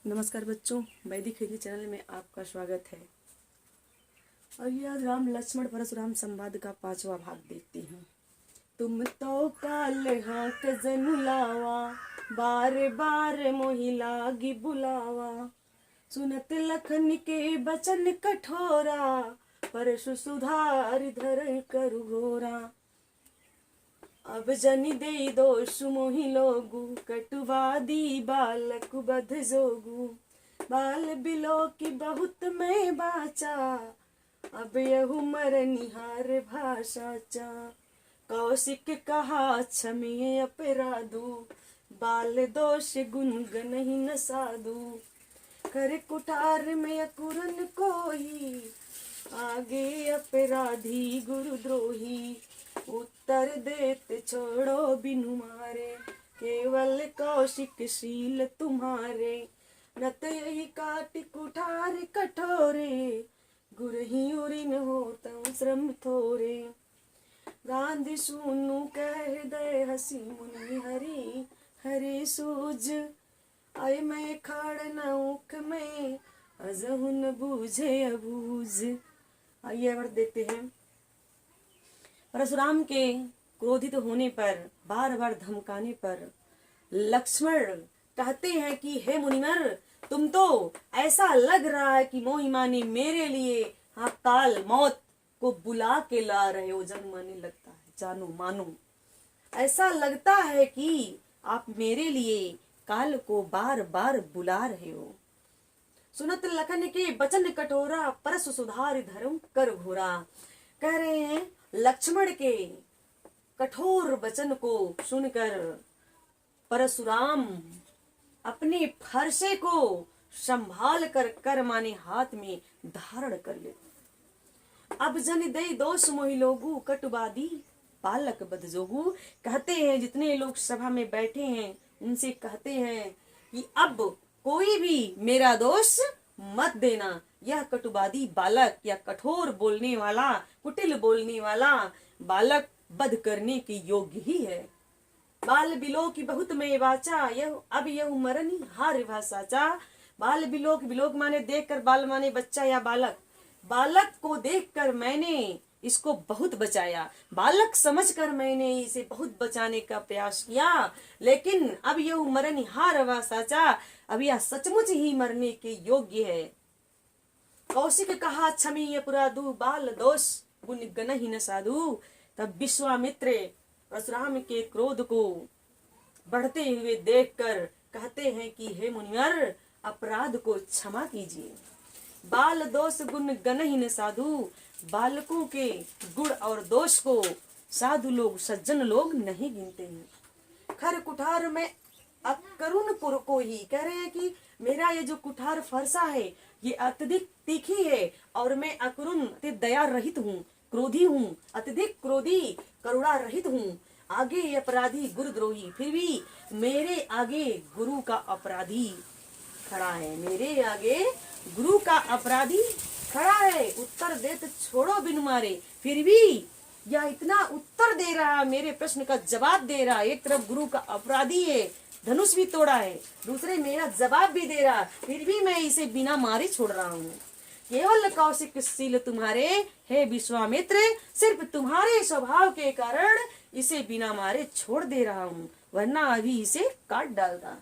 नमस्कार बच्चों, वैदिक हिंदी चैनल में आपका स्वागत है। और ये आज राम लक्ष्मण परशुराम संवाद का 5वां भाग देखते हैं। तुम तो काल हाथ जनु लावा, बार बार मोहि लागी बुलावा। सुनत लखन के बचन कठोरा, परशु सुधार धर करु घोरा। अब जनि दे दोष मोहि लोगु, कटुवादी बालक बध जोगु। बाल बिलो की बहुत मैं बाचा, अब यहु मर निहार भाषा चा। कौशिक कहा क्षमे अपराधु, बाल दोष गुण गनहि न साधु। कर कुठार में अकुरन कोई, आगे अपराधी गुरुद्रोही। उत्तर देते छोड़ो बिनु मारे, केवल कौशिक शील तुम्हारे। नत यही काट कुठार कठोरे, गुरहि उरिन होतौ श्रम थोरे। गांधी सुनु कह हृदय हसी मुनि हरि हरि सूझ। आय मैं खाड़ न ऊख में, अजहु न बूझे अबूझ। आइए और देखते हैं। परशुराम के क्रोधित होने पर, बार बार धमकाने पर लक्ष्मण कहते हैं कि हे मुनिवर, तुम तो ऐसा लग रहा है कि मोहि माने मेरे लिए हाँ काल मौत को बुला के ला रहे हो। जन माने लगता है, जानो मानो, ऐसा लगता है कि आप मेरे लिए काल को बार बार बुला रहे हो। सुनत लखन के बचन कठोरा, परशु सुधार धर्म कर घोरा। कह रहे हैं लक्ष्मण के कठोर वचन को सुनकर परशुराम अपने फरसे को संभाल कर माने हाथ में धारण कर ले। अब जन दे दोष मोहि लोगु, कटुवादी बालक बध जोगु। कहते हैं जितने लोग सभा में बैठे हैं उनसे कहते हैं कि अब कोई भी मेरा दोष मत देना। यह कटुवादी बालक या कठोर बोलने वाला, कुटिल बोलने वाला बालक वध करने के योग्य ही है। बाल बिलो की बहुत मैं वाचा, यह अब यह मरनी हार भाषाचा। बाल बिलोक, बिलोक माने देखकर, बाल माने बच्चा या बालक। बालक को देखकर मैंने इसको बहुत बचाया, बालक समझकर मैंने इसे बहुत बचाने का प्रयास किया, लेकिन अब यह मरनी हार भाषाचा, अब यह सचमुच ही मरने के योग्य है। कौशिक कहा क्षमी अपराधु, बाल दोष गुण गनहि न साधु। तब विश्वामित्र परशुराम के क्रोध को बढ़ते हुए देखकर कहते हैं कि हे मुनिवर, अपराध को क्षमा कीजिए। बाल दोष गुण गनहि न साधु। बालकों के गुण और दोष को साधु लोग, सज्जन लोग नहीं गिनते हैं। खर कुठार में अकरुण पुर को ही, कह रहे हैं कि मेरा ये जो कुठार फरसा है ये अत्यधिक तीखी है और मैं अकरुण दया रहित हूँ, क्रोधी हूँ, अत्यधिक क्रोधी, करुणा रहित हूँ। आगे अपराधी गुरुद्रोही, फिर भी मेरे आगे गुरु का अपराधी खड़ा है, मेरे आगे गुरु का अपराधी खड़ा है। उत्तर देत छोड़ो बिन मारे, फिर भी यह इतना उत्तर दे रहा, मेरे प्रश्न का जवाब दे रहा। एक तरफ गुरु का अपराधी है, धनुष भी तोड़ा है, दूसरे मेरा जवाब भी दे रहा, फिर भी मैं इसे बिना मारे छोड़ रहा हूँ। केवल कौशिक शील तुम्हारे, हे विश्वामित्र, सिर्फ तुम्हारे स्वभाव के कारण इसे बिना मारे छोड़ दे रहा हूँ, वरना अभी इसे काट डालता।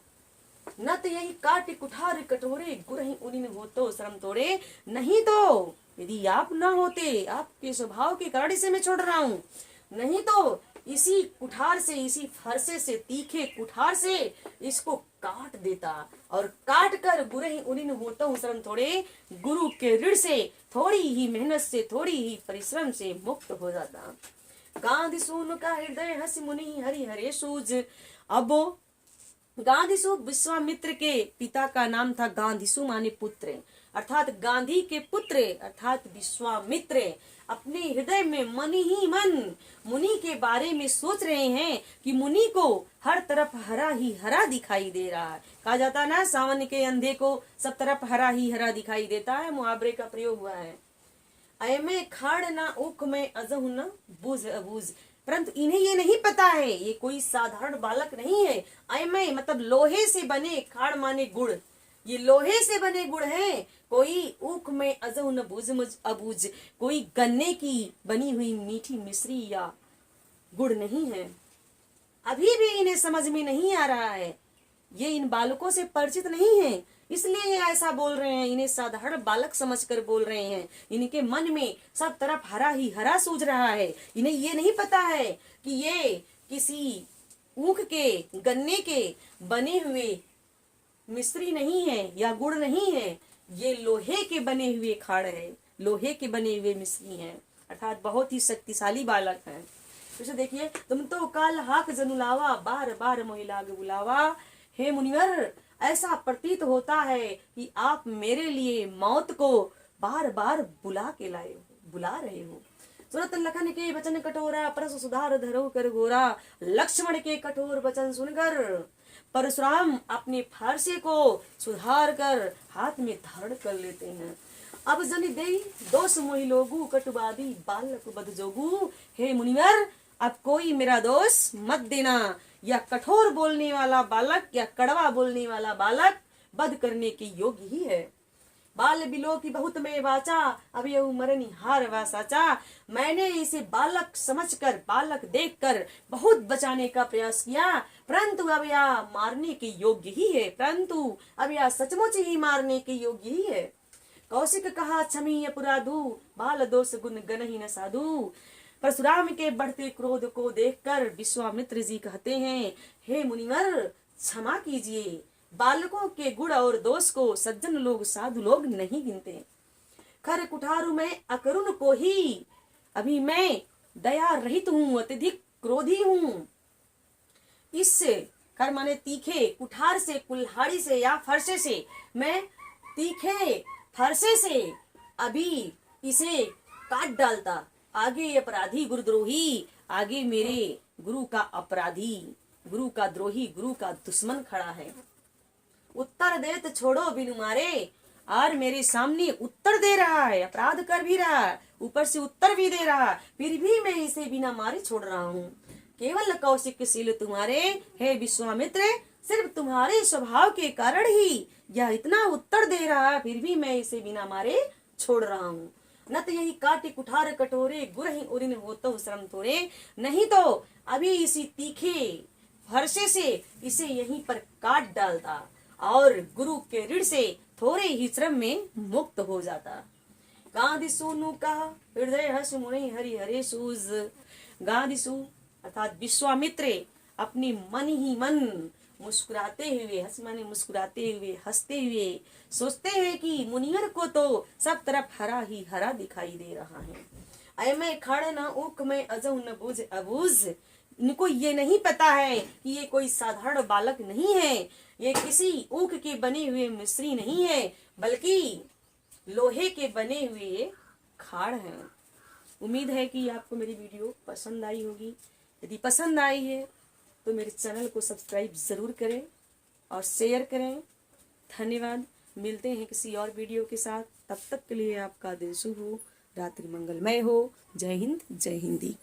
न तो यही काट कुठार कटोरे, गुरहि उनिन होतो श्रम तोड़े। नहीं तो यदि आप न होते, आपके स्वभाव के कारण इसे मैं छोड़ रहा हूँ, नहीं तो इसी कुठार से, इसी फरसे से, तीखे कुठार से इसको काट देता और काट कर गुरहि उनिन होतो श्रम थोड़े, गुरु के ऋण से, थोड़ी ही मेहनत से, थोड़ी ही परिश्रम से मुक्त हो जाता। गांधी सूनु का हृदय हसी मुनि हरि हरे सूझ। अब गांधीसु विश्वामित्र के पिता का नाम था गांधीसु माने पुत्र, अर्थात गांधी के पुत्र अर्थात विश्वामित्र अपने हृदय में मन ही मन मुनि के बारे में सोच रहे हैं कि मुनि को हर तरफ हरा ही हरा दिखाई दे रहा है। कहा जाता ना, सावन के अंधे को सब तरफ हरा ही हरा दिखाई देता है, मुहावरे का प्रयोग हुआ है। अय में खाड़ ना ऊख में अजहु न बूझ अबूझ। परंतु इन्हें ये नहीं पता है ये कोई साधारण बालक नहीं है। अयमय मतलब लोहे से बने, खाड़ माने गुड़, ये लोहे से बने गुड़ हैं, कोई ऊख में अजो न बूझ मुझ अबूझ, कोई गन्ने की बनी हुई मीठी मिश्री या गुड़ नहीं है। अभी भी इन्हें समझ में नहीं आ रहा है, ये इन बालकों से परिचित नहीं है, इसलिए ये ऐसा बोल रहे हैं। इन्हें साधारण बालक समझकर बोल रहे हैं। इनके मन में सब तरफ हरा ही हरा सूझ रहा है। इन्हें ये नहीं पता है कि ये किसी ऊख के गन्ने के बने हुए मिश्री नहीं है या गुड़ नहीं है, ये लोहे के बने हुए खाड़ है, लोहे के बने हुए मिश्री हैं, अर्थात बहुत ही शक्तिशाली बालक हैं। तो देखिए, तुम तो काल हाक जनुलावा, बार बार मोहिलाग बुलावा। हे मुनिवर, ऐसा प्रतीत होता है कि आप मेरे लिए मौत को बार बार बुला रहे हो। सुनत लखन के वचन कठोरा, परस सुधार धरो कर गोरा। लक्ष्मण के कठोर वचन सुनकर परशुराम अपने फारसे को सुधार कर हाथ में धारण कर लेते हैं। अब जनि देई दोष मोहि लोगु, कटुबादी बालक बद जोगु। हे मुनिवर, अब कोई मेरा दोष मत देना। या कठोर बोलने वाला बालक या कड़वा बोलने वाला बालक वध करने के योग्य ही है। बाल बिलो की बहुत में वाचा, अब ये मरनी हार वा साचा। मैंने इसे बालक समझकर, बालक देखकर बहुत बचाने का प्रयास किया, परंतु अब यह मारने के योग्य ही है, परंतु अब यह सचमुच ही मारने के योग्य ही है। कौशिक कहा क्षमीय पुराधु, बाल दोष गुण गनहि न साधु। परशुराम के बढ़ते क्रोध को देखकर विश्वामित्र जी कहते हैं, हे मुनिवर, क्षमा कीजिए, बालकों के गुण और दोष को सज्जन लोग, साधु लोग नहीं गिनते। खर कुठारु में अकरुण को ही, अभी मैं दया रहित हूँ, अत्यधिक क्रोधी हूँ। इस कर माने तीखे, कुठार से, कुल्हाड़ी से या फरसे से, मैं तीखे फरसे से अभी इसे काट डालता। आगे अपराधी गुरुद्रोही, आगे मेरे गुरु का अपराधी, गुरु का द्रोही, गुरु का दुश्मन खड़ा है। उत्तर देत छोड़ो बिनु मारे, और मेरे सामने उत्तर दे रहा है, अपराध कर भी रहा है, ऊपर से उत्तर भी दे रहा, फिर भी मैं इसे बिना मारे छोड़ रहा हूँ। केवल कौशिक शील तुम्हारे, हे विश्वामित्र, सिर्फ तुम्हारे स्वभाव के कारण ही यह इतना उत्तर दे रहा है, फिर भी मैं इसे बिना मारे छोड़ रहा हूँ। न तो यही काटे कुठार कटोरे, गुरहि उरिन होतो श्रम थोरे। नहीं तो अभी इसी तीखे फरसे से इसे यहीं पर काट डालता और गुरु के ऋण से थोड़े ही श्रम में मुक्त हो जाता। गांधी सोनू का हृदय हस मुनि हरि हरे सूज। गांधीसु अर्थात विश्वामित्र अपने मन ही मन मुस्कुराते हुए, हंस माने मुस्कुराते हुए, हंसते हुए सोचते हैं कि मुनिवर को तो सब तरफ हरा ही हरा दिखाई दे रहा है। अय मैं खड़ न ऊख में अजो न बूझ अबूझ। इनको ये नहीं पता है कि ये कोई साधारण बालक नहीं है, ये किसी ऊख के बने हुए मिश्री नहीं है, बल्कि लोहे के बने हुए खाड़ हैं। उम्मीद है कि आपको मेरी वीडियो पसंद आई होगी। यदि पसंद आई है तो मेरे चैनल को सब्सक्राइब जरूर करें और शेयर करें। धन्यवाद। मिलते हैं किसी और वीडियो के साथ। तब तक के लिए आपका दिन शुभ हो, रात्रि मंगलमय हो। जय हिंद, जय हिंदी।